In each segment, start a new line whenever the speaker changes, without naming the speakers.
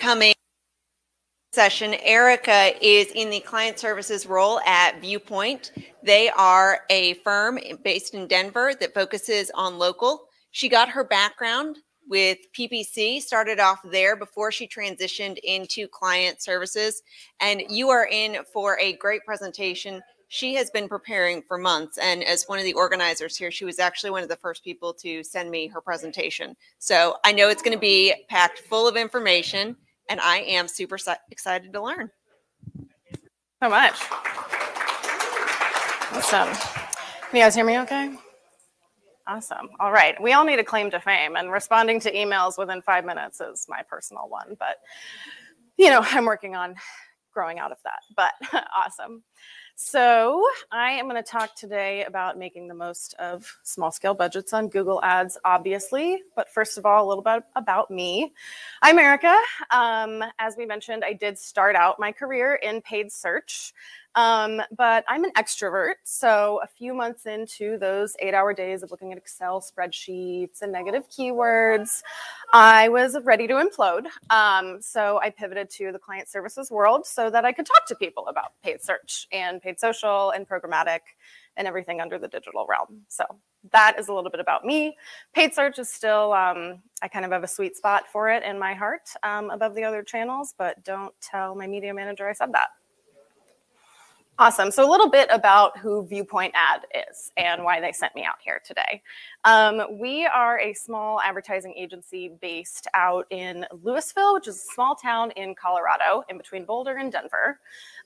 coming session. Erica is in the client services role at Viewpoint. They are a firm based in Denver that focuses on local. She got her background with PPC, started off there before she transitioned into client services. And you are in for a great presentation. She has been preparing for months. And as one of the organizers here, she was actually one of the first people to send me her presentation. So I know it's going to be packed full of information, and I am super excited to learn.
So much. Awesome. Can you guys hear me okay? Awesome. All right. We all need a claim to fame, and responding to emails within 5 minutes is my personal one. But, you know, I'm working on growing out of that. But awesome. So I am going to talk today about making the most of small-scale budgets on Google Ads, obviously. But first of all, a little bit about me. I'm Erica. As we mentioned, I did start out my career in paid search. But I'm an extrovert, so a few months into those 8-hour days of looking at Excel spreadsheets and negative keywords, I was ready to implode. So I pivoted to the client services world so that I could talk to people about paid search and paid social and programmatic and everything under the digital realm. So that is a little bit about me. Paid search is still, I kind of have a sweet spot for it in my heart above the other channels, but don't tell my media manager I said that. Awesome. So a little bit about who Viewpoint Ad is and why they sent me out here today. We are a small advertising agency based out in Louisville, which is a small town in Colorado, in between Boulder and Denver.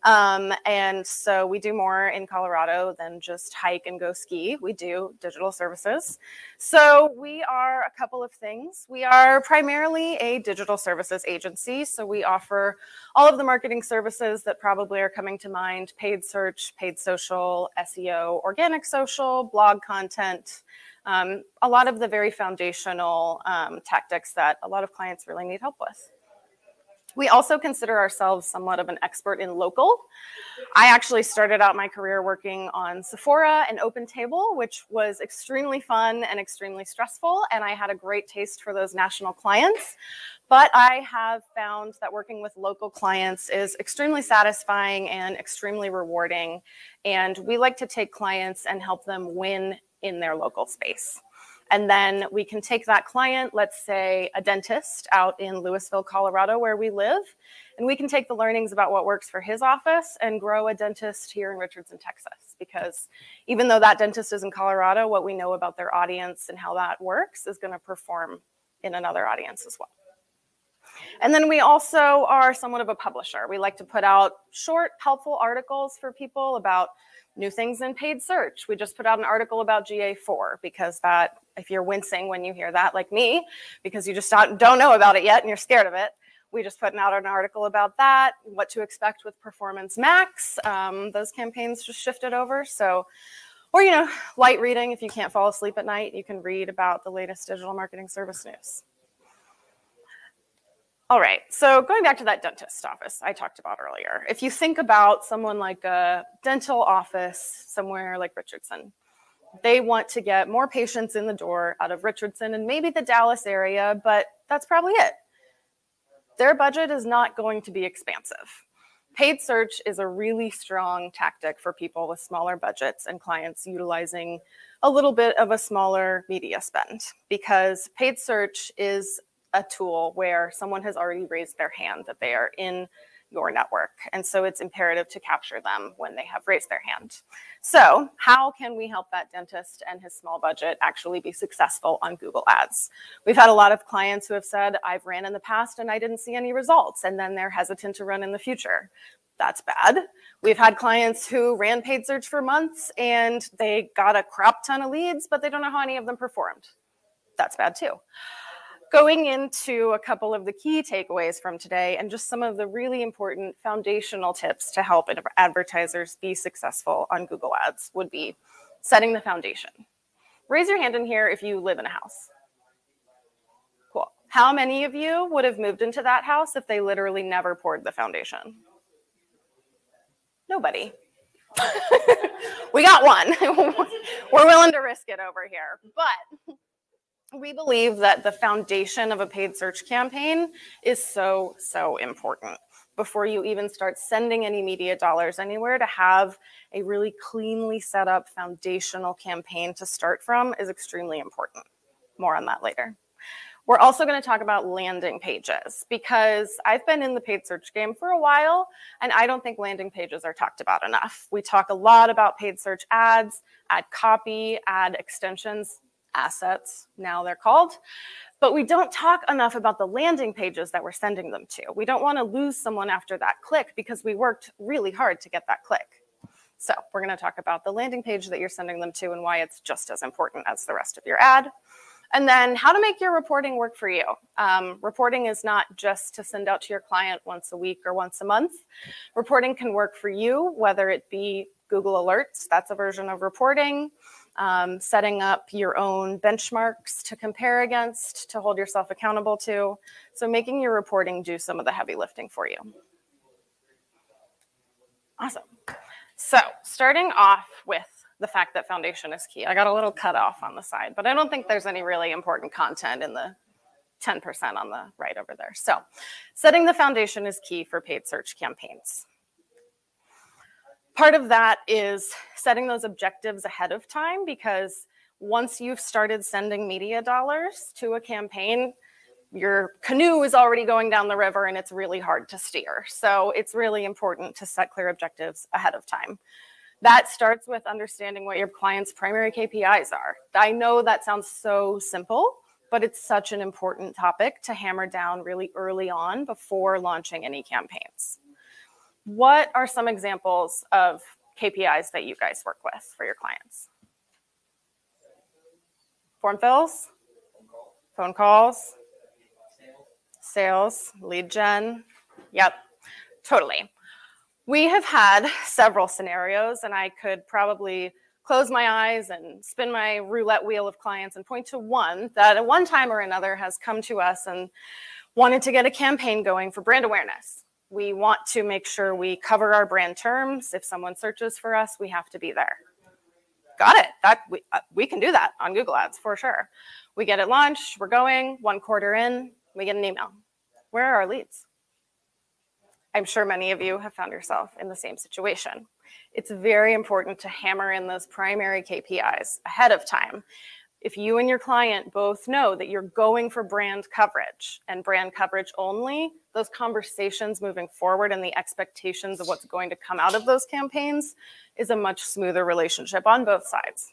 And so we do more in Colorado than just hike and go ski. We do digital services. So we are a couple of things. We are primarily a digital services agency. So we offer all of the marketing services that probably are coming to mind: paid search, paid social, SEO, organic social, blog content, a lot of the very foundational tactics that a lot of clients really need help with. We also consider ourselves somewhat of an expert in local. I actually started out my career working on Sephora and OpenTable, which was extremely fun and extremely stressful, and I had a great taste for those national clients. But I have found that working with local clients is extremely satisfying and extremely rewarding, and we like to take clients and help them win in their local space. And then we can take that client, let's say a dentist out in Louisville, Colorado, where we live, and we can take the learnings about what works for his office and grow a dentist here in Richardson, Texas. Because even though that dentist is in Colorado, what we know about their audience and how that works is going to perform in another audience as well. And then we also are somewhat of a publisher. We like to put out short, helpful articles for people about new things in paid search. We just put out an article about GA4 because that, if you're wincing when you hear that, like me, because you just don't know about it yet and you're scared of it, we just put out an article about that, what to expect with Performance Max. Those campaigns just shifted over. So, or, you know, light reading. If you can't fall asleep at night, you can read about the latest digital marketing service news. All right, so going back to that dentist office I talked about earlier, if you think about someone like a dental office somewhere like Richardson, they want to get more patients in the door out of Richardson and maybe the Dallas area, but that's probably it. Their budget is not going to be expansive. Paid search is a really strong tactic for people with smaller budgets and clients utilizing a little bit of a smaller media spend, because paid search is a tool where someone has already raised their hand that they are in your network. And so it's imperative to capture them when they have raised their hand. So how can we help that dentist and his small budget actually be successful on Google Ads? We've had a lot of clients who have said, I've ran in the past and I didn't see any results, and then they're hesitant to run in the future. That's bad. We've had clients who ran paid search for months and they got a crap ton of leads, but they don't know how any of them performed. That's bad too. Going into a couple of the key takeaways from today and just some of the really important foundational tips to help advertisers be successful on Google Ads would be setting the foundation. Raise your hand in here if you live in a house. Cool. How many of you would have moved into that house if they literally never poured the foundation? Nobody. We got one. We're willing to risk it over here. But We believe that the foundation of a paid search campaign is so, so important before you even start sending any media dollars anywhere. To have a really cleanly set up foundational campaign to start from is extremely important. More on that later. We're also going to talk about landing pages, because I've been in the paid search game for a while, and I don't think landing pages are talked about enough. We talk a lot about paid search ads, ad copy, ad extensions, assets, now they're called, but we don't talk enough about the landing pages that we're sending them to. We don't want to lose someone after that click because we worked really hard to get that click. So we're going to talk about the landing page that you're sending them to and why it's just as important as the rest of your ad. And then how to make your reporting work for you. Reporting is not just to send out to your client once a week or once a month. Reporting can work for you, whether it be Google Alerts, that's a version of reporting, setting up your own benchmarks to compare against, to hold yourself accountable to. So making your reporting do some of the heavy lifting for you. Awesome. So starting off with the fact that foundation is key. I got a little cut off on the side, but I don't think there's any really important content in the 10% on the right over there. So setting the foundation is key for paid search campaigns. Part of that is setting those objectives ahead of time, because once you've started sending media dollars to a campaign, your canoe is already going down the river and it's really hard to steer. So it's really important to set clear objectives ahead of time. That starts with understanding what your client's primary KPIs are. I know that sounds so simple, but it's such an important topic to hammer down really early on before launching any campaigns. What are some examples of KPIs that you guys work with for your clients? Form fills, phone calls, sales, lead gen. Yep, totally. We have had several scenarios, and I could probably close my eyes and spin my roulette wheel of clients and point to one that at one time or another has come to us and wanted to get a campaign going for brand awareness. We want to make sure we cover our brand terms. If someone searches for us, we have to be there. Got it. We can do that on Google Ads for sure. We get it launched. We're going 1 quarter in. We get an email. Where are our leads? I'm sure many of you have found yourself in the same situation. It's very important to hammer in those primary KPIs ahead of time. If you and your client both know that you're going for brand coverage and brand coverage only, those conversations moving forward and the expectations of what's going to come out of those campaigns is a much smoother relationship on both sides.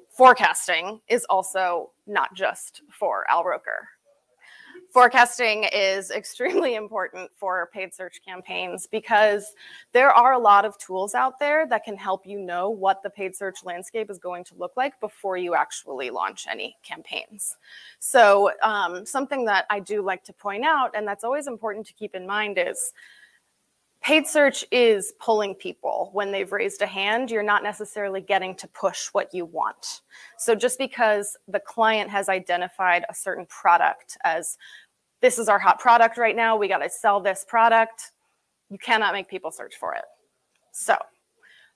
Forecasting is also not just for Al Roker. Forecasting is extremely important for paid search campaigns because there are a lot of tools out there that can help you know what the paid search landscape is going to look like before you actually launch any campaigns. So something that I do like to point out, and that's always important to keep in mind, is paid search is pulling people. When they've raised a hand, you're not necessarily getting to push what you want. So just because the client has identified a certain product as, this is our hot product right now, we got to sell this product, you cannot make people search for it. So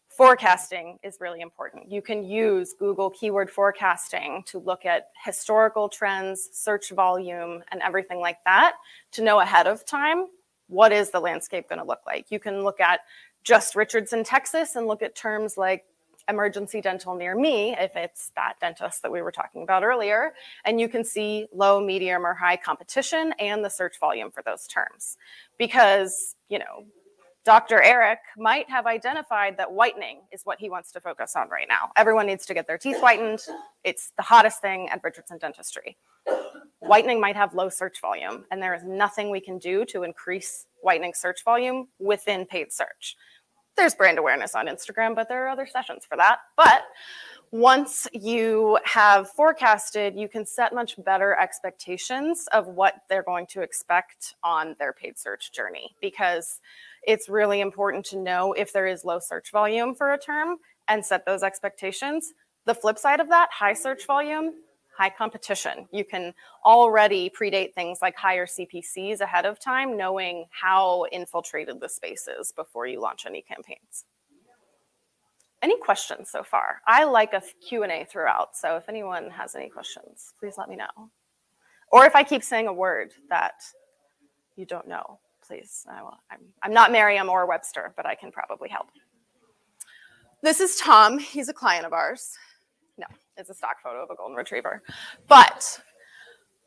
forecasting is really important. You can use Google keyword forecasting to look at historical trends, search volume, and everything like that to know ahead of time, what is the landscape going to look like? You can look at just Richardson, Texas, and look at terms like emergency dental near me, if it's that dentist that we were talking about earlier, and you can see low, medium, or high competition and the search volume for those terms. Because, you know, Dr. Eric might have identified that whitening is what he wants to focus on right now. Everyone needs to get their teeth whitened. It's the hottest thing at Richardson Dentistry. Whitening might have low search volume, and there is nothing we can do to increase whitening search volume within paid search. There's brand awareness on Instagram, but there are other sessions for that. But once you have forecasted, you can set much better expectations of what they're going to expect on their paid search journey, because it's really important to know if there is low search volume for a term and set those expectations. The flip side of that, high search volume, high competition. You can already predate things like higher CPCs ahead of time, knowing how infiltrated the space is before you launch any campaigns. Any questions so far? I like a Q&A throughout, so if anyone has any questions, please let me know. Or if I keep saying a word that you don't know, please. I'm not Merriam or Webster, but I can probably help. This is Tom. He's a client of ours. No, it's a stock photo of a golden retriever. But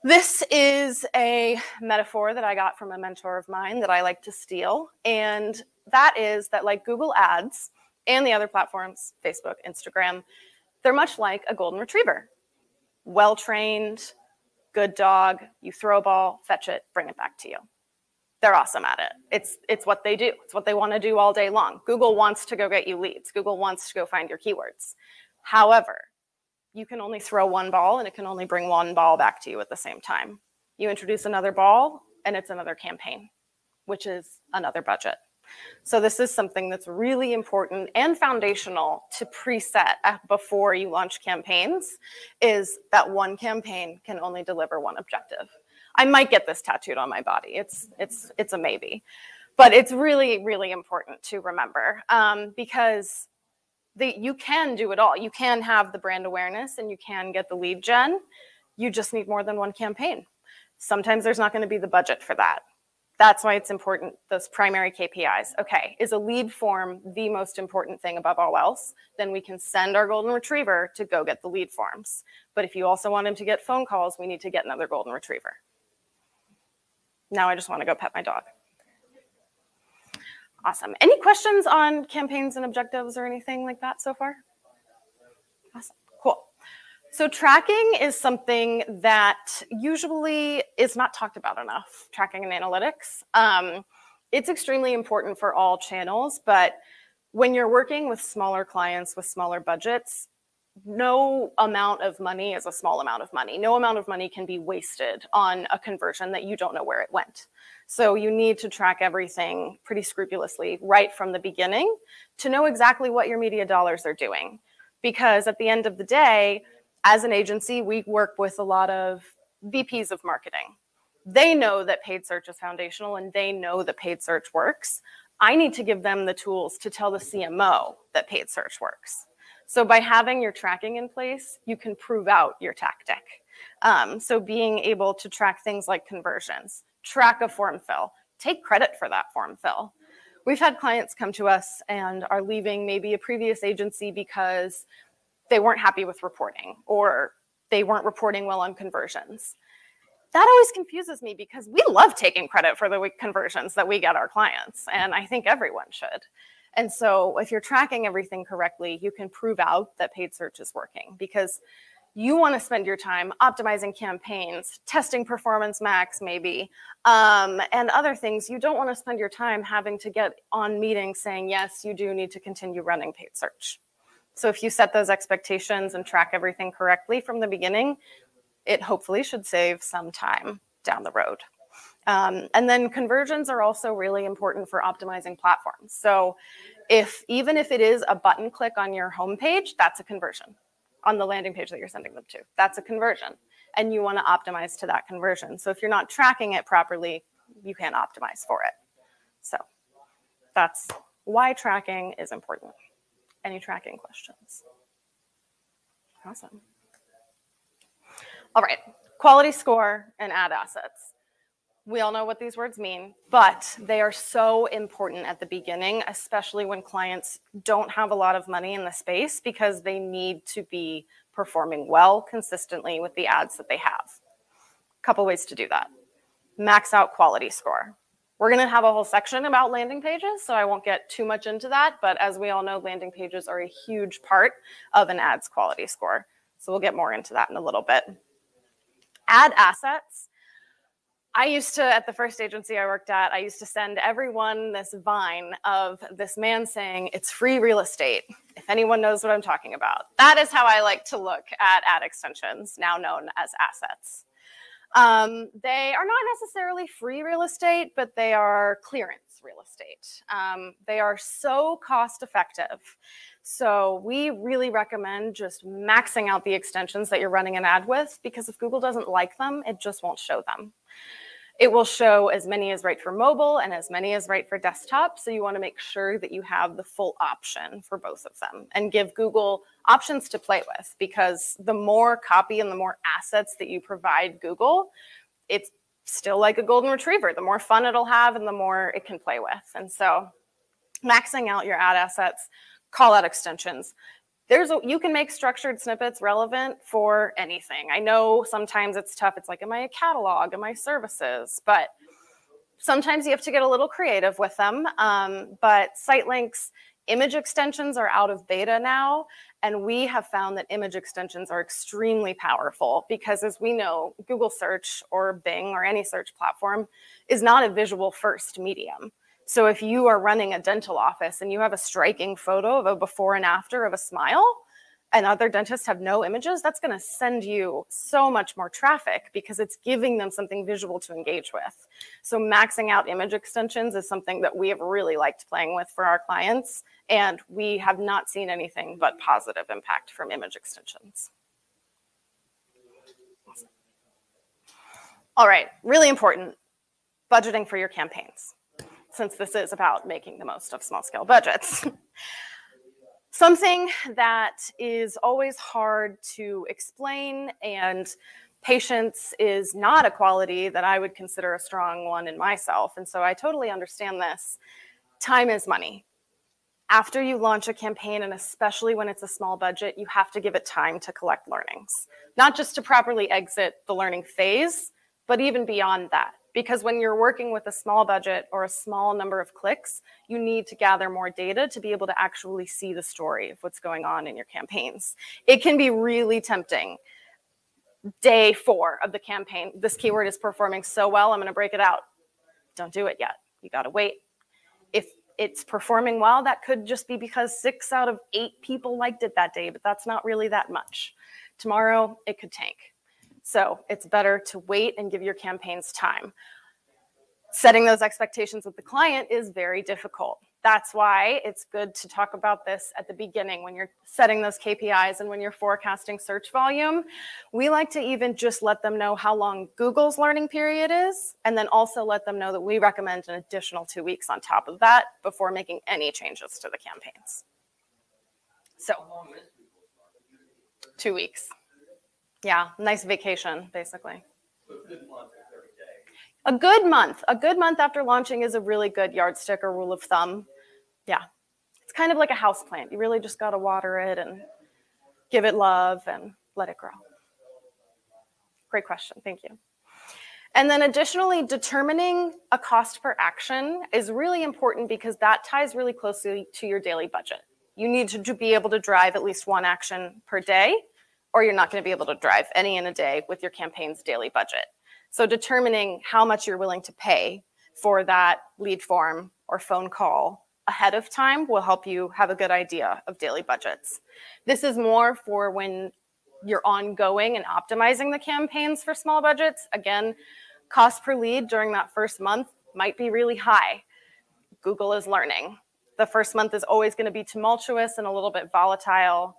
this is a metaphor that I got from a mentor of mine that I like to steal. And that is that, like Google Ads and the other platforms, Facebook, Instagram, they're much like a golden retriever. Well-trained, good dog, you throw a ball, fetch it, bring it back to you. They're awesome at it. It's what they do. It's what they want to do all day long. Google wants to go get you leads. Google wants to go find your keywords. However, you can only throw one ball and it can only bring one ball back to you at the same time. You introduce another ball and it's another campaign, which is another budget. So this is something that's really important and foundational to preset before you launch campaigns, is that one campaign can only deliver one objective. I might get this tattooed on my body. It's a maybe. But it's really, really important to remember because you can do it all. You can have the brand awareness and you can get the lead gen. You just need more than one campaign. Sometimes there's not going to be the budget for that. That's why it's important, those primary KPIs. Okay, is a lead form the most important thing above all else? Then we can send our golden retriever to go get the lead forms. But if you also want him to get phone calls, we need to get another golden retriever. Now I just want to go pet my dog. Awesome. Any questions on campaigns and objectives or anything like that so far? Awesome. Cool. So tracking is something that usually is not talked about enough, tracking and analytics. It's extremely important for all channels, but when you're working with smaller clients with smaller budgets, no amount of money is a small amount of money. No amount of money can be wasted on a conversion that you don't know where it went. So you need to track everything pretty scrupulously right from the beginning to know exactly what your media dollars are doing. Because at the end of the day, as an agency, we work with a lot of VPs of marketing. They know that paid search is foundational and they know that paid search works. I need to give them the tools to tell the CMO that paid search works. So by having your tracking in place, you can prove out your tactic. So being able to track things like conversions, track a form fill, take credit for that form fill. We've had clients come to us and are leaving maybe a previous agency because they weren't happy with reporting or they weren't reporting well on conversions. That always confuses me because we love taking credit for the conversions that we get our clients, and I think everyone should. And so if you're tracking everything correctly, you can prove out that paid search is working because you want to spend your time optimizing campaigns, testing performance max maybe, and other things. You don't want to spend your time having to get on meetings saying, yes, you do need to continue running paid search. So if you set those expectations and track everything correctly from the beginning, it hopefully should save some time down the road. And then conversions are also really important for optimizing platforms. So even if it is a button click on your homepage, that's a conversion on the landing page that you're sending them to. That's a conversion. And you want to optimize to that conversion. So if you're not tracking it properly, you can't optimize for it. So that's why tracking is important. Any tracking questions? Awesome. All right, quality score and ad assets. We all know what these words mean, but they are so important at the beginning, especially when clients don't have a lot of money in the space because they need to be performing well consistently with the ads that they have. A couple ways to do that. Max out quality score. We're going to have a whole section about landing pages, so I won't get too much into that, but as we all know, landing pages are a huge part of an ad's quality score. So we'll get more into that in a little bit. Ad assets. I used to, at the first agency I worked at, I used to send everyone this vine of this man saying, it's free real estate, if anyone knows what I'm talking about. That is how I like to look at ad extensions, now known as assets. They are not necessarily free real estate, but they are clearance real estate. They are so cost effective. So we really recommend just maxing out the extensions that you're running an ad with, because if Google doesn't like them, it just won't show them. It will show as many as right for mobile and as many as right for desktop. So you want to make sure that you have the full option for both of them and give Google options to play with, because the more copy and the more assets that you provide Google, it's still like a golden retriever. The more fun it'll have and the more it can play with. And so maxing out your ad assets, call out extensions. You can make structured snippets relevant for anything. I know sometimes it's tough. It's like, am I a catalog? Am I services? But sometimes you have to get a little creative with them. But site links, image extensions are out of beta now. And we have found that image extensions are extremely powerful because, as we know, Google search or Bing or any search platform is not a visual first medium. So if you are running a dental office and you have a striking photo of a before and after of a smile and other dentists have no images, that's going to send you so much more traffic because it's giving them something visual to engage with. So maxing out image extensions is something that we have really liked playing with for our clients, and we have not seen anything but positive impact from image extensions. Awesome. All right, really important, budgeting for your campaigns, since this is about making the most of small-scale budgets. Something that is always hard to explain, and patience is not a quality that I would consider a strong one in myself, and so I totally understand this. Time is money. After you launch a campaign, and especially when it's a small budget, you have to give it time to collect learnings, not just to properly exit the learning phase, but even beyond that. Because when you're working with a small budget or a small number of clicks, you need to gather more data to be able to actually see the story of what's going on in your campaigns. It can be really tempting. Day 4 of the campaign, this keyword is performing so well, I'm going to break it out. Don't do it yet. You got to wait. If it's performing well, that could just be because 6 out of 8 people liked it that day, but that's not really that much. Tomorrow, it could tank. So it's better to wait and give your campaigns time. Setting those expectations with the client is very difficult. That's why it's good to talk about this at the beginning when you're setting those KPIs and when you're forecasting search volume. We like to even just let them know how long Google's learning period is, and then also let them know that we recommend an additional 2 weeks on top of that before making any changes to the campaigns. So, 2 weeks. Yeah, nice vacation, basically. A good month after launching is a really good yardstick or rule of thumb. Yeah, it's kind of like a house plant. You really just got to water it and give it love and let it grow. Great question, thank you. And then additionally, determining a cost per action is really important because that ties really closely to your daily budget. You need to be able to drive at least 1 action per day, or you're not going to be able to drive any in a day with your campaign's daily budget. So determining how much you're willing to pay for that lead form or phone call ahead of time will help you have a good idea of daily budgets. This is more for when you're ongoing and optimizing the campaigns for small budgets. Again, cost per lead during that first month might be really high. Google is learning. The first month is always going to be tumultuous and a little bit volatile.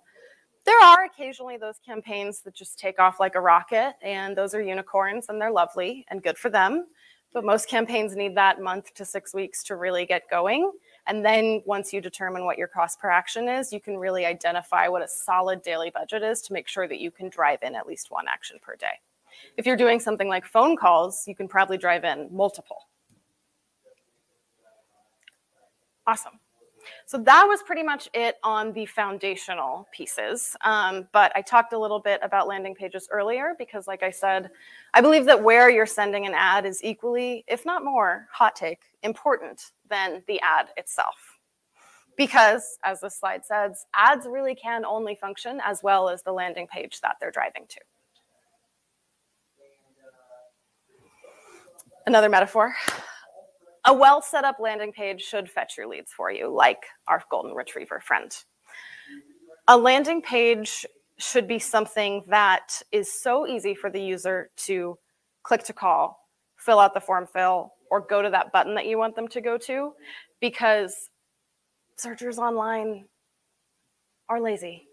There are occasionally those campaigns that just take off like a rocket, and those are unicorns, and they're lovely and good for them. But most campaigns need that month to 6 weeks to really get going. And then once you determine what your cost per action is, you can really identify what a solid daily budget is to make sure that you can drive in at least 1 action per day. If you're doing something like phone calls, you can probably drive in multiple. Awesome. So that was pretty much it on the foundational pieces. But I talked a little bit about landing pages earlier because, like I said, I believe that where you're sending an ad is equally, if not more, hot take, important than the ad itself. Because, as this slide says, ads really can only function as well as the landing page that they're driving to. Another metaphor. A well set up landing page should fetch your leads for you, like our golden retriever friend. A landing page should be something that is so easy for the user to click to call, fill out the form fill, or go to that button that you want them to go to, because searchers online are lazy.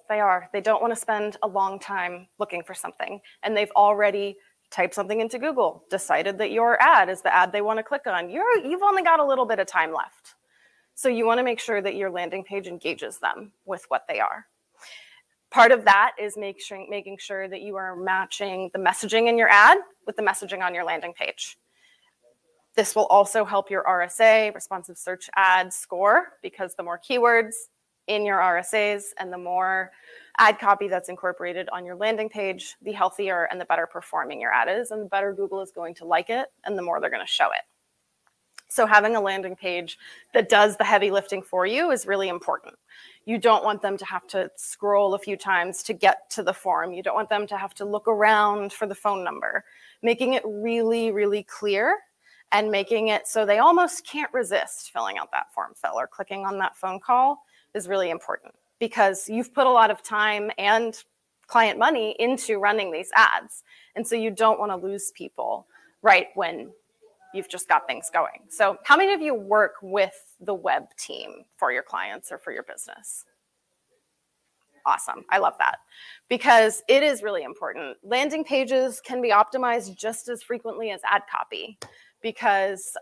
They are. They don't want to spend a long time looking for something, and they've already type something into Google, decided that your ad is the ad they want to click on. You've only got a little bit of time left. So you want to make sure that your landing page engages them with what they are. Part of that is making sure that you are matching the messaging in your ad with the messaging on your landing page. This will also help your RSA, responsive search ad score, because the more keywords in your RSAs and the more ad copy that's incorporated on your landing page, the healthier and the better performing your ad is, and the better Google is going to like it, and the more they're going to show it. So having a landing page that does the heavy lifting for you is really important. You don't want them to have to scroll a few times to get to the form. You don't want them to have to look around for the phone number. Making it really, really clear and making it so they almost can't resist filling out that form fill or clicking on that phone call is really important, because you've put a lot of time and client money into running these ads. And so you don't want to lose people right when you've just got things going. So how many of you work with the web team for your clients or for your business? Awesome. I love that, because it is really important. Landing pages can be optimized just as frequently as ad copy, because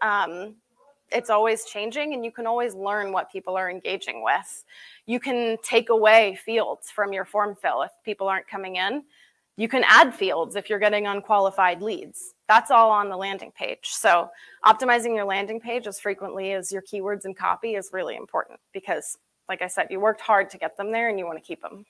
it's always changing and you can always learn what people are engaging with. You can take away fields from your form fill if people aren't coming in. You can add fields if you're getting unqualified leads. That's all on the landing page. So optimizing your landing page as frequently as your keywords and copy is really important, because, like I said, you worked hard to get them there and you want to keep them.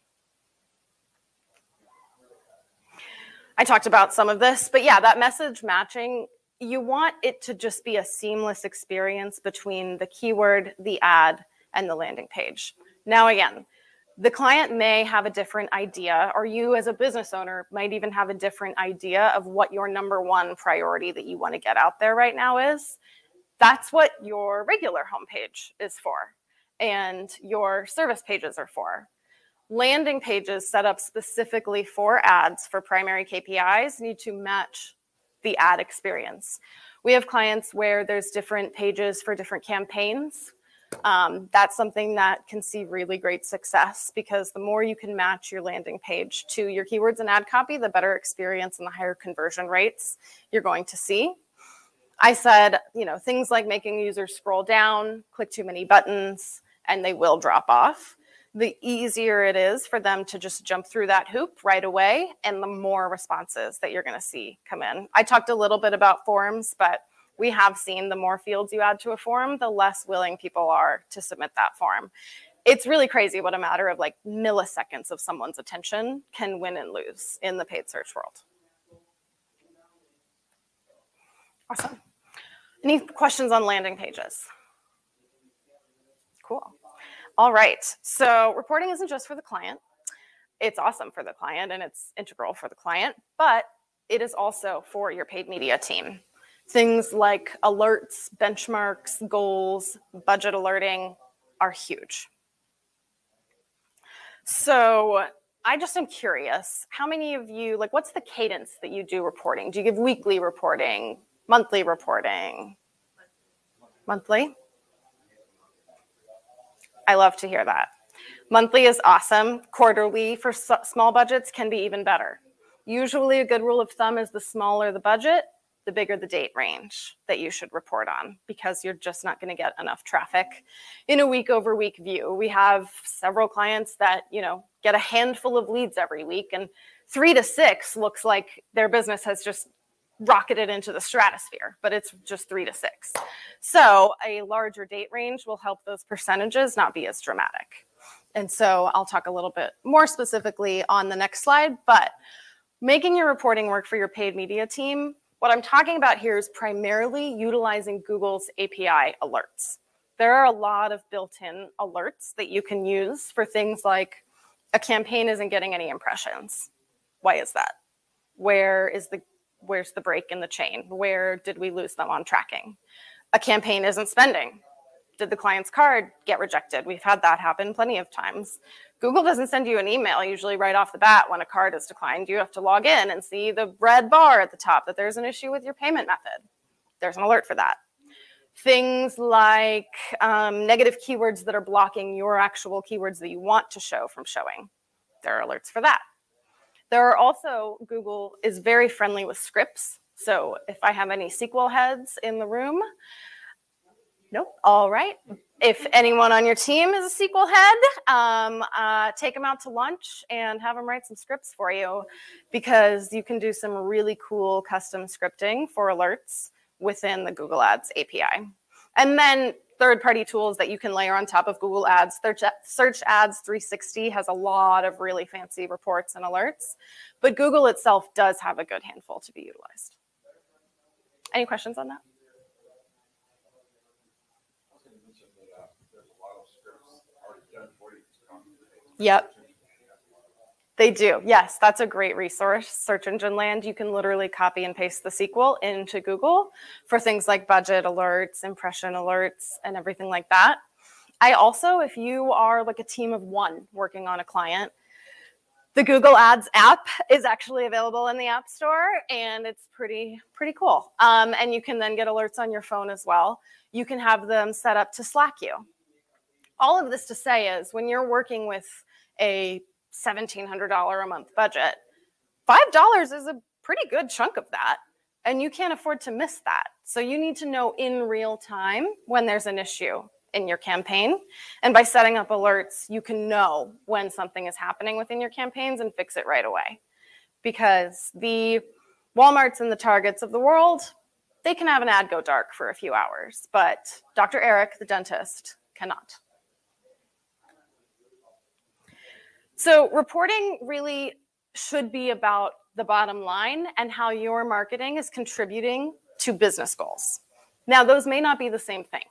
I talked about some of this, but yeah, that message matching, you want it to just be a seamless experience between the keyword, the ad, and the landing page. Now, again, the client may have a different idea, or you as a business owner might even have a different idea of what your number one priority that you want to get out there right now is. That's what your regular homepage is for, and your service pages are for. Landing pages set up specifically for ads for primary KPIs need to match the ad experience. We have clients where there's different pages for different campaigns. That's something that can see really great success, because the more you can match your landing page to your keywords and ad copy, the better experience and the higher conversion rates you're going to see. I said, things like making users scroll down, click too many buttons, and they will drop off. The easier it is for them to just jump through that hoop right away, and the more responses that you're going to see come in. I talked a little bit about forms, but we have seen the more fields you add to a form, the less willing people are to submit that form. It's really crazy what a matter of like milliseconds of someone's attention can win and lose in the paid search world. Awesome. Any questions on landing pages? Cool. All right. So reporting isn't just for the client. It's awesome for the client and it's integral for the client, but it is also for your paid media team. Things like alerts, benchmarks, goals, budget alerting are huge. So I just am curious, how many of you, what's the cadence that you do reporting? Do you give weekly reporting, monthly reporting? Monthly? I love to hear that. Monthly is awesome. Quarterly for small budgets can be even better. Usually a good rule of thumb is the smaller the budget, the bigger the date range that you should report on, because you're just not going to get enough traffic in a week over week view. We have several clients that, get a handful of leads every week, and 3 to 6 looks like their business has just rocketed into the stratosphere, but it's just 3 to 6. So a larger date range will help those percentages not be as dramatic. And so I'll talk a little bit more specifically on the next slide, but making your reporting work for your paid media team, what I'm talking about here is primarily utilizing Google's API alerts. There are a lot of built-in alerts that you can use for things like a campaign isn't getting any impressions. Why is that? Where's the break in the chain? Where did we lose them on tracking? A campaign isn't spending. Did the client's card get rejected? We've had that happen plenty of times. Google doesn't send you an email usually right off the bat when a card is declined. You have to log in and see the red bar at the top that there's an issue with your payment method. There's an alert for that. Things like negative keywords that are blocking your actual keywords that you want to show from showing. There are alerts for that. There are also, Google is very friendly with scripts. So if I have any SQL heads in the room, nope, all right. If anyone on your team is a SQL head, take them out to lunch and have them write some scripts for you, because you can do some really cool custom scripting for alerts within the Google Ads API. And then third-party tools that you can layer on top of Google Ads. Search Ads 360 has a lot of really fancy reports and alerts, but Google itself does have a good handful to be utilized. Any questions on that? Yep. They do. Yes, that's a great resource. Search Engine Land, you can literally copy and paste the SQL into Google for things like budget alerts, impression alerts, and everything like that. I also, if you are like a team of one working on a client, the Google Ads app is actually available in the App Store, and it's pretty cool. And you can then get alerts on your phone as well. You can have them set up to Slack you. All of this to say is, when you're working with a $1,700 a month budget, $5 is a pretty good chunk of that, and you can't afford to miss that. So you need to know in real time when there's an issue in your campaign, and by setting up alerts, you can know when something is happening within your campaigns and fix it right away. Because the Walmarts and the Targets of the world, they can have an ad go dark for a few hours, but Dr. Eric, the dentist, cannot. So reporting really should be about the bottom line and how your marketing is contributing to business goals. Now, those may not be the same thing.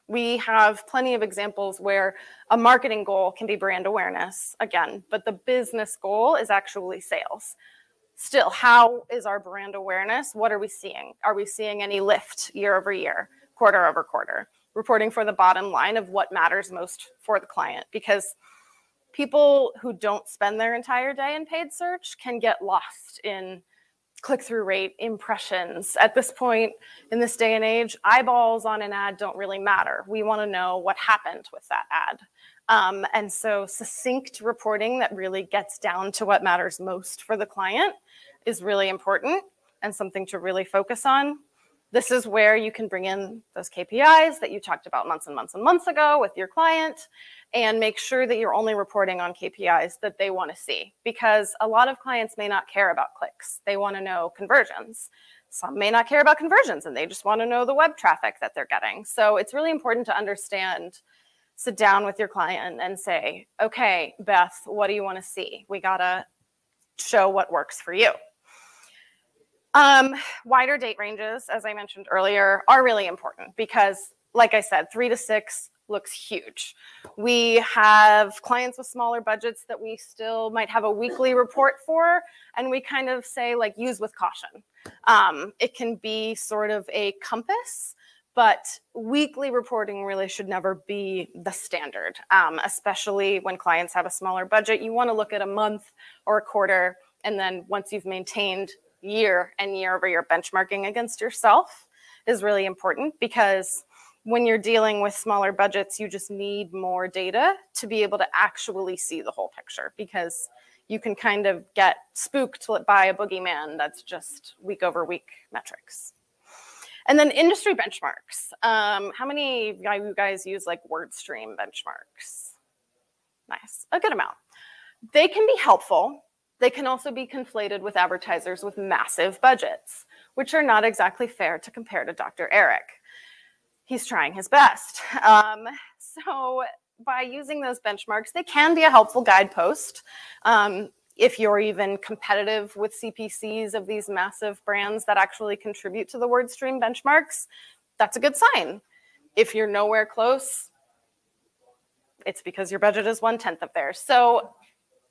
We have plenty of examples where a marketing goal can be brand awareness, again, but the business goal is actually sales. Still, how is our brand awareness? What are we seeing? Are we seeing any lift year over year, quarter over quarter? Reporting for the bottom line of what matters most for the client, because people who don't spend their entire day in paid search can get lost in click-through rate, impressions. At this point, in this day and age, eyeballs on an ad don't really matter. We want to know what happened with that ad. And so succinct reporting that really gets down to what matters most for the client is really important and something to really focus on. This is where you can bring in those KPIs that you talked about months and months and months ago with your client, and make sure that you're only reporting on KPIs that they want to see, because a lot of clients may not care about clicks. They want to know conversions. Some may not care about conversions, and they just want to know the web traffic that they're getting. So it's really important to understand, sit down with your client and say, okay, Beth, what do you want to see? We got to show what works for you. Wider date ranges, as I mentioned earlier, are really important because, like I said, 3 to 6 looks huge. We have clients with smaller budgets that we still might have a weekly report for, and we kind of say, like, use with caution. It can be sort of a compass, but weekly reporting really should never be the standard, especially when clients have a smaller budget. You want to look at a month or a quarter, and then once you've maintained year and year over year benchmarking against yourself is really important, because when you're dealing with smaller budgets, you just need more data to be able to actually see the whole picture, because you can kind of get spooked by a boogeyman that's just week over week metrics. And then industry benchmarks. How many of you guys use like WordStream benchmarks? Nice, a good amount. They can be helpful. They can also be conflated with advertisers with massive budgets, which are not exactly fair to compare to Dr. Eric. He's trying his best. So by using those benchmarks, they can be a helpful guidepost. If you're even competitive with CPCs of these massive brands that actually contribute to the WordStream benchmarks, that's a good sign. If you're nowhere close, it's because your budget is 1/10 of theirs. So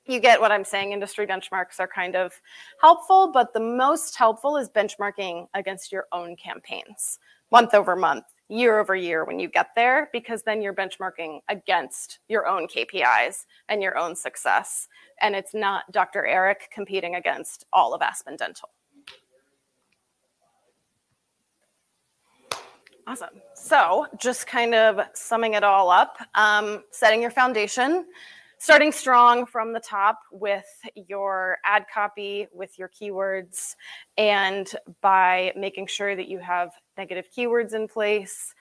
you get what I'm saying. Industry benchmarks are kind of helpful, but the most helpful is benchmarking against your own campaigns, month over month, year over year when you get there, because then you're benchmarking against your own KPIs and your own success. And it's not Dr. Eric competing against all of Aspen Dental. Awesome. So just kind of summing it all up, setting your foundation. starting strong from the top with your ad copy, with your keywords, and by making sure that you have negative keywords in place.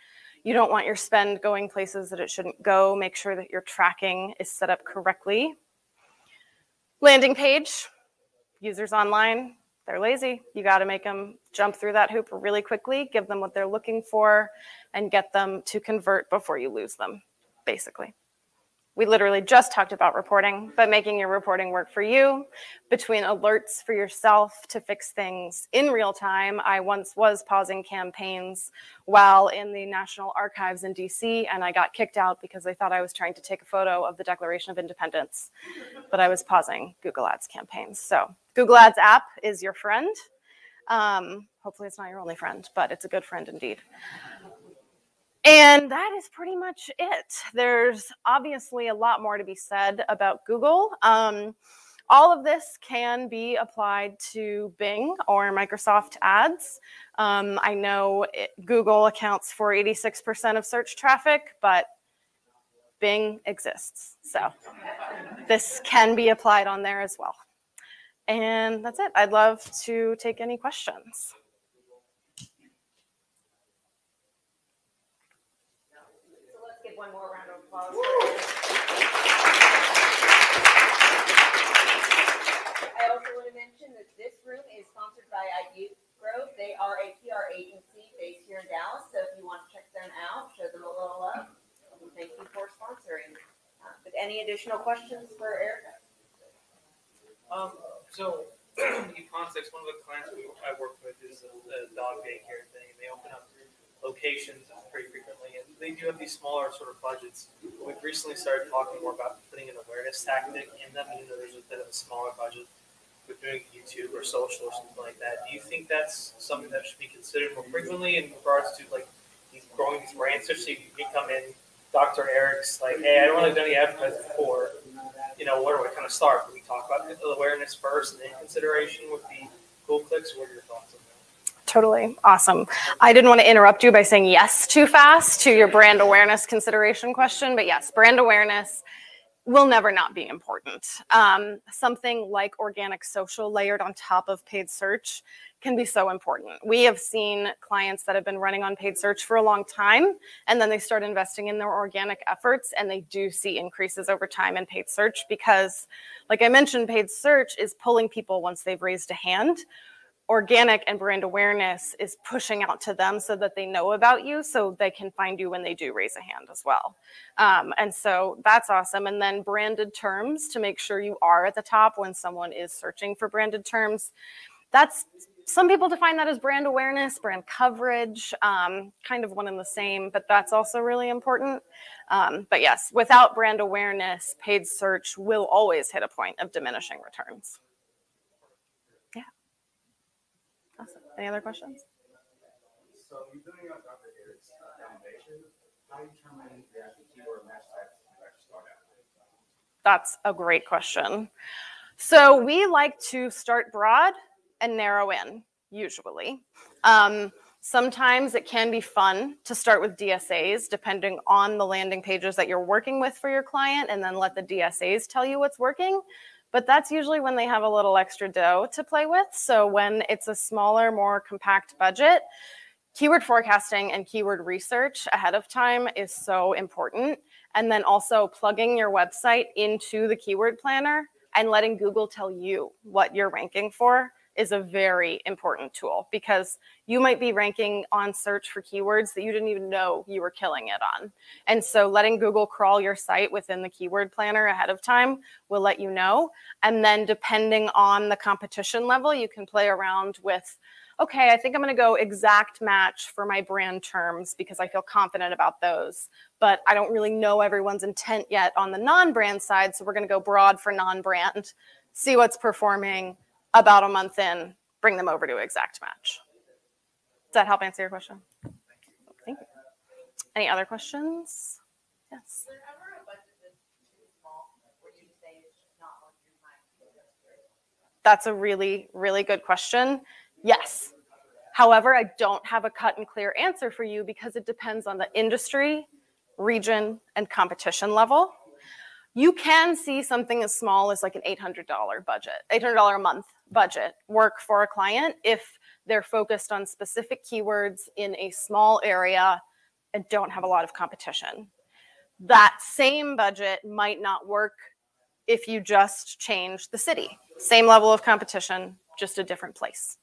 You don't want your spend going places that it shouldn't go. Make sure that your tracking is set up correctly. Landing page, users online, they're lazy. You got to make them jump through that hoop really quickly, give them what they're looking for, and get them to convert before you lose them, basically. We literally just talked about reporting, but making your reporting work for you, between alerts for yourself to fix things in real time. I once was pausing campaigns while in the National Archives in DC, and I got kicked out because they thought I was trying to take a photo of the Declaration of Independence, but I was pausing Google Ads campaigns. So Google Ads app is your friend. Hopefully it's not your only friend, but it's a good friend indeed. And that is pretty much it. There's obviously a lot more to be said about Google. All of this can be applied to Bing or Microsoft Ads. I know Google accounts for 86% of search traffic, but Bing exists. So this can be applied on there as well. And that's it. I'd love to take any questions.
One more round of applause. I also want to mention that this room is sponsored by Ideas Grove. They are a PR agency based here in Dallas, so if you want to check them out, show them a little love. Thank you for sponsoring. But any additional questions for Erica?
So, in context, one of the clients I work with is a dog daycare thing, and they open up locations pretty frequently, and they do have these smaller sort of budgets. We've recently started talking more about putting an awareness tactic in them, even though there's a bit of a smaller budget with doing YouTube or social or something like that. Do you think that's something that should be considered more frequently in regards to like growing these brands? So you can come in, Dr. Eric's like, hey, I don't really do any advertising before. You know, where do I kind of start? Do we talk about awareness first and then consideration with the Google clicks? What are your thoughts on that?
Totally. Awesome. I didn't want to interrupt you by saying yes too fast to your brand awareness consideration question, but yes, brand awareness will never not be important. Something like organic social layered on top of paid search can be so important. We have seen clients that have been running on paid search for a long time, and then they start investing in their organic efforts, and they do see increases over time in paid search because, like I mentioned, paid search is pulling people once they've raised a hand. Organic and brand awareness is pushing out to them so that they know about you so they can find you when they do raise a hand as well. And so that's awesome. And then branded terms to make sure you are at the top when someone is searching for branded terms. That's, some people define that as brand awareness, brand coverage, kind of one and the same, but that's also really important. But yes, without brand awareness, paid search will always hit a point of diminishing returns. Awesome. Any other questions?
So you're doing a Dr. Eric's foundation. How do you determine the actual keyword match types to actually start out?
That's a great question. So we like to start broad and narrow in, usually. Sometimes it can be fun to start with DSAs, depending on the landing pages that you're working with for your client, and then let the DSAs tell you what's working. But that's usually when they have a little extra dough to play with. So when it's a smaller, more compact budget, keyword forecasting and keyword research ahead of time is so important. And then also plugging your website into the keyword planner and letting Google tell you what you're ranking for is a very important tool, because you might be ranking on search for keywords that you didn't even know you were killing it on. And so letting Google crawl your site within the keyword planner ahead of time will let you know. And then depending on the competition level, you can play around with, okay, I think I'm going to go exact match for my brand terms because I feel confident about those, but I don't really know everyone's intent yet on the non-brand side. So we're going to go broad for non-brand, see what's performing. About a month in, bring them over to exact match. Does that help answer your question? Thank you. Any other questions? Yes.
Is there ever a budget that's too small where you say it's just not worth your time?
That's a really, really good question. Yes. However, I don't have a cut and clear answer for you because it depends on the industry, region, and competition level. You can see something as small as like an $800 budget, $800 a month budget work for a client if they're focused on specific keywords in a small area and don't have a lot of competition. That same budget might not work if you just change the city. Same level of competition, just a different place.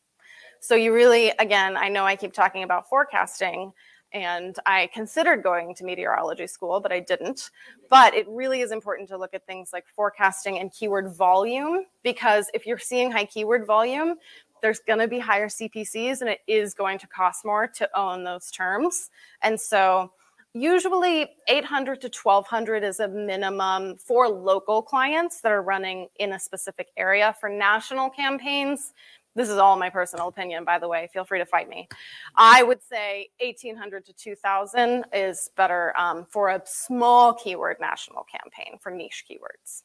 So you really, again, I know I keep talking about forecasting, and I considered going to meteorology school, but I didn't. But it really is important to look at things like forecasting and keyword volume, because if you're seeing high keyword volume, there's going to be higher CPCs, and it is going to cost more to own those terms. And so usually 800 to 1200 is a minimum for local clients that are running in a specific area. For national campaigns, this is all my personal opinion, by the way, feel free to fight me, I would say 1800 to 2000 is better for a small keyword national campaign for niche keywords.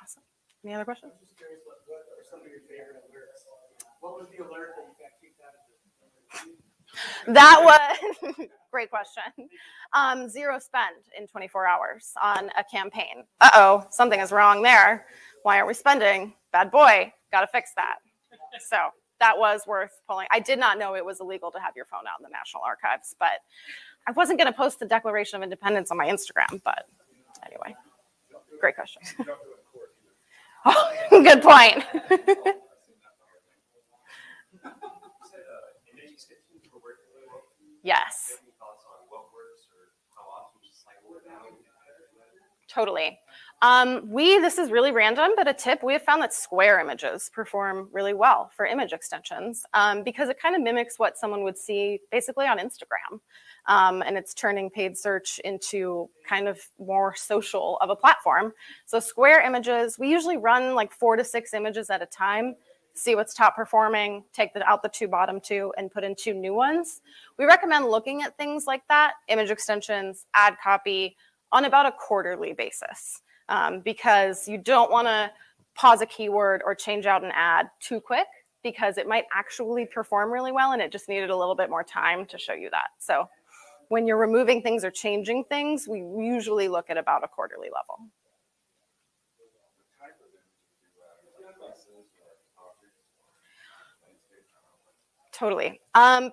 Awesome. Any other questions?
I'm just curious, what are some of your favorite alerts? What was the alert that you got kicked out of?
That was, great question. 0 spend in 24 hours on a campaign. Uh-oh, something is wrong there. Why aren't we spending? Bad boy, gotta fix that. So that was worth pulling. I did not know it was illegal to have your phone out in the National Archives, but I wasn't gonna post the Declaration of Independence on my Instagram, but anyway, great question. Oh, good point. Yes. Totally. This is really random, but a tip, we have found that square images perform really well for image extensions because it kind of mimics what someone would see basically on Instagram. And it's turning paid search into kind of more social of a platform. So square images, we usually run like 4 to 6 images at a time, see what's top performing, take out the 2 bottom 2 and put in 2 new ones. We recommend looking at things like that, image extensions, ad copy, on about a quarterly basis because you don't want to pause a keyword or change out an ad too quick because it might actually perform really well and it just needed a little bit more time to show you that. So when you're removing things or changing things, we usually look at about a quarterly level. Totally.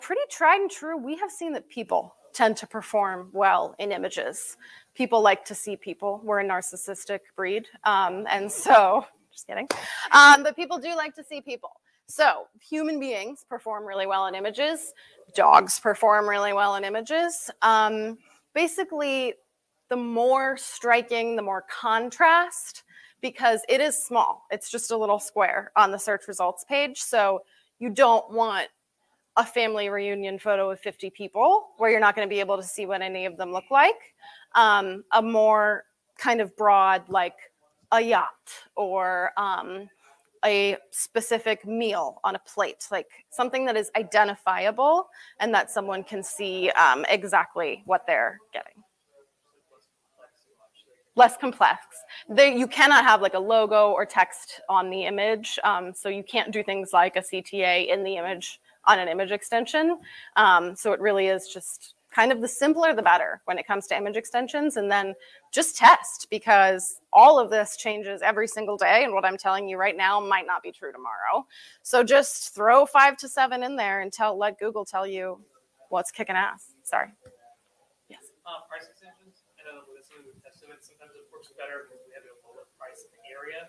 Pretty tried and true. We have seen that people tend to perform well in images. People like to see people. We're a narcissistic breed. And so, just kidding. But people do like to see people. So human beings perform really well in images. Dogs perform really well in images. Basically, the more striking, the more contrast, because it is small. It's just a little square on the search results page. So you don't want a family reunion photo of 50 people where you're not going to be able to see what any of them look like. A more kind of broad, like a yacht or a specific meal on a plate, like something that is identifiable and that someone can see exactly what they're getting. Less complex. You cannot have like a logo or text on the image, so you can't do things like a CTA in the image on an image extension. So it really is just kind of the simpler the better when it comes to image extensions, and then just test because all of this changes every single day, and what I'm telling you right now might not be true tomorrow. So just throw 5 to 7 in there and let Google tell you what's kicking ass. Sorry. Yes.
Price extensions. I know with some of the estimates, sometimes it works better because we have a lower price in the area.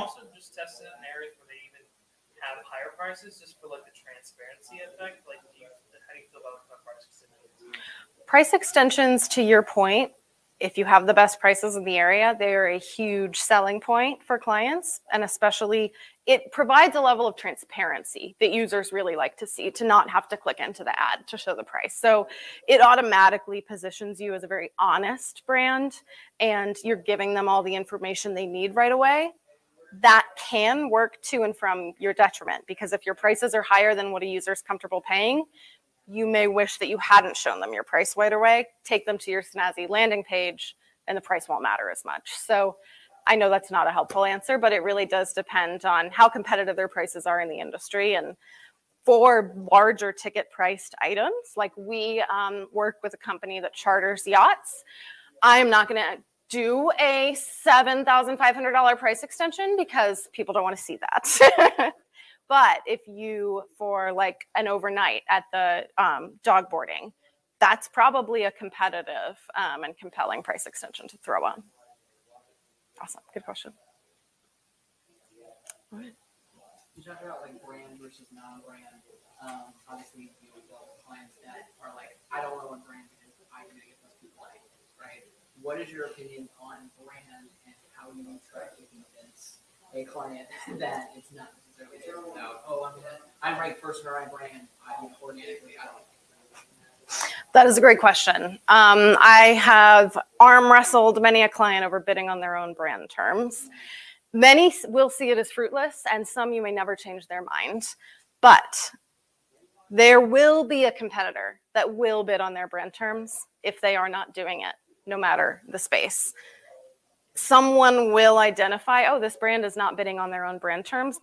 Also, just test it in areas where they even have higher prices, just for like the transparency effect. Like, how do you feel about price extensions?
Price extensions, to your point, if you have the best prices in the area, they are a huge selling point for clients, and especially it provides a level of transparency that users really like to see, to not have to click into the ad to show the price. So it automatically positions you as a very honest brand, and you're giving them all the information they need right away. That can work to and from your detriment, because if your prices are higher than what a user is comfortable paying, you may wish that you hadn't shown them your price right away, take them to your snazzy landing page, and the price won't matter as much. So I know that's not a helpful answer, but it really does depend on how competitive their prices are in the industry. And for larger ticket priced items, like we work with a company that charters yachts, I'm not going to do a $7,500 price extension because people don't want to see that. But if you, for like an overnight at the dog boarding, that's probably a competitive and compelling price extension to throw on. Awesome, good question. All right.
You talk about like brand versus non-brand. Obviously, you know, clients that are like, I don't know what brand it is, I'm going to get those people like, right? What is your opinion on brand and how you try to convince a client that it's not necessarily just about, oh, I'm right person or I'm brand, organically, I don't know.
That is a great question. I have arm wrestled many a client over bidding on their own brand terms. Many will see it as fruitless, and some you may never change their mind. But there will be a competitor that will bid on their brand terms if they are not doing it, no matter the space. Someone will identify, oh, this brand is not bidding on their own brand terms.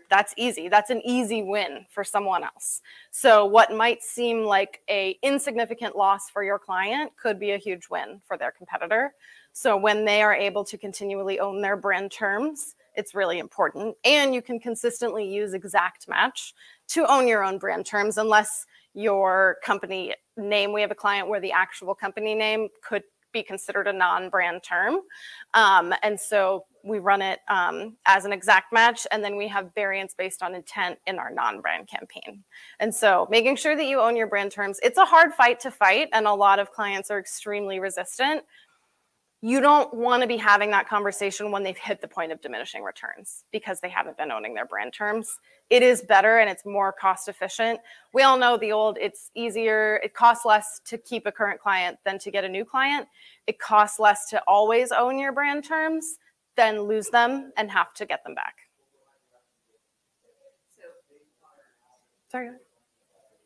That's easy. That's an easy win for someone else. So what might seem like an insignificant loss for your client could be a huge win for their competitor. So when they are able to continually own their brand terms, it's really important. And you can consistently use exact match to own your own brand terms, unless your company name, we have a client where the actual company name could be considered a non-brand term. And so we run it as an exact match, and then we have variants based on intent in our non-brand campaign. And so making sure that you own your brand terms, it's a hard fight to fight, and a lot of clients are extremely resistant. You don't want to be having that conversation when they've hit the point of diminishing returns because they haven't been owning their brand terms. It is better and it's more cost efficient. We all know the old, it's easier, it costs less to keep a current client than to get a new client. It costs less to always own your brand terms than lose them and have to get them back. Sorry.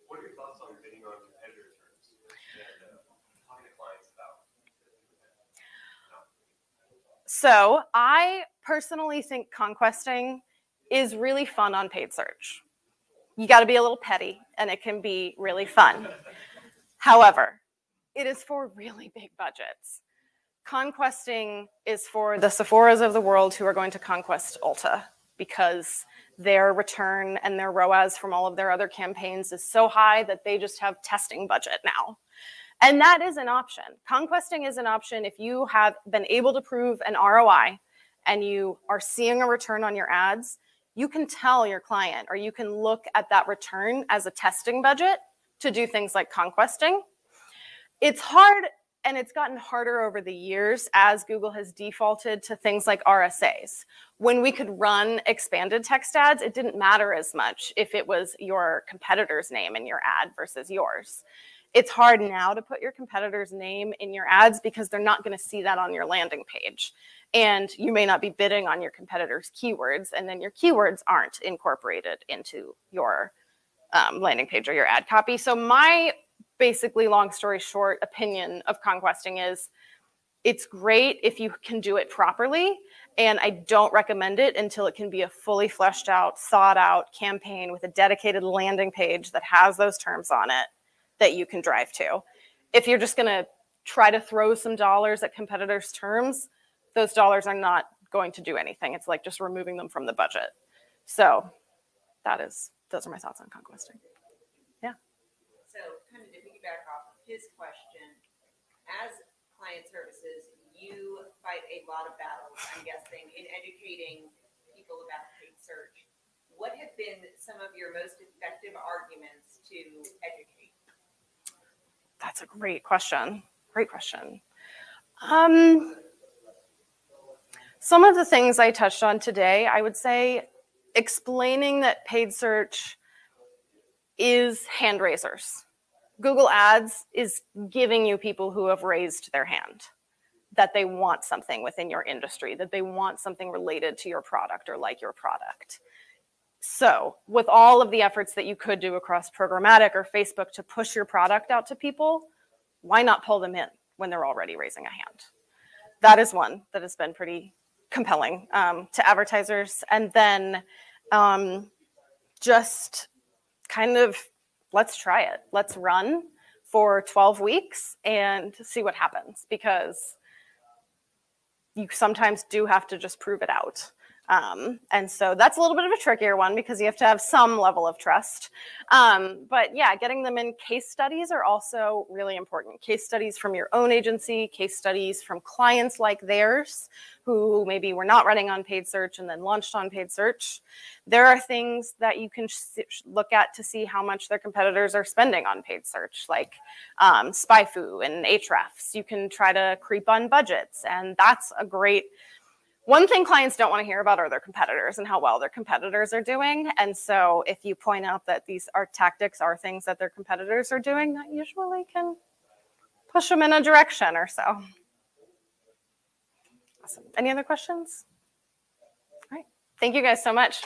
What are your thoughts on bidding on competitor terms and talking to clients about?
So I personally think conquesting is really fun on paid search. You got to be a little petty and it can be really fun. However, it is for really big budgets. Conquesting is for the Sephoras of the world who are going to conquest Ulta because their return and their ROAS from all of their other campaigns is so high that they just have testing budget now. And that is an option. Conquesting is an option if you have been able to prove an ROI and you are seeing a return on your ads. You can tell your client, or you can look at that return as a testing budget to do things like conquesting. It's hard, and it's gotten harder over the years as Google has defaulted to things like RSAs. When we could run expanded text ads, it didn't matter as much if it was your competitor's name in your ad versus yours. It's hard now to put your competitor's name in your ads because they're not going to see that on your landing page. And you may not be bidding on your competitor's keywords, and then your keywords aren't incorporated into your landing page or your ad copy. So my basically, long story short, opinion of conquesting is it's great if you can do it properly, and I don't recommend it until it can be a fully fleshed out, thought out campaign with a dedicated landing page that has those terms on it that you can drive to. If you're just going to try to throw some dollars at competitors' terms, those dollars are not going to do anything. It's like just removing them from the budget. So those are my thoughts on conquesting. Yeah.
So kind of to piggyback off of his question, as client services, you fight a lot of battles, I'm guessing, in educating people about paid search. What have been some of your most effective arguments to educate?
That's a great question. Great question. Some of the things I touched on today, I would say explaining that paid search is hand raisers. Google Ads is giving you people who have raised their hand, that they want something within your industry, that they want something related to your product or like your product. So with all of the efforts that you could do across programmatic or Facebook to push your product out to people, why not pull them in when they're already raising a hand? That is one that has been pretty compelling to advertisers. And then just kind of, let's try it. Let's run for 12 weeks and see what happens, because you sometimes do have to just prove it out. And so that's a little bit of a trickier one because you have to have some level of trust. But yeah, getting them in case studies are also really important. Case studies from your own agency, case studies from clients like theirs who maybe were not running on paid search and then launched on paid search. There are things that you can look at to see how much their competitors are spending on paid search, like SpyFu and Ahrefs. You can try to creep on budgets, and that's a great. One thing clients don't want to hear about are their competitors and how well their competitors are doing. And so if you point out that these are tactics are things that their competitors are doing, that usually can push them in a direction or so. Awesome. Any other questions? All right. Thank you guys so much.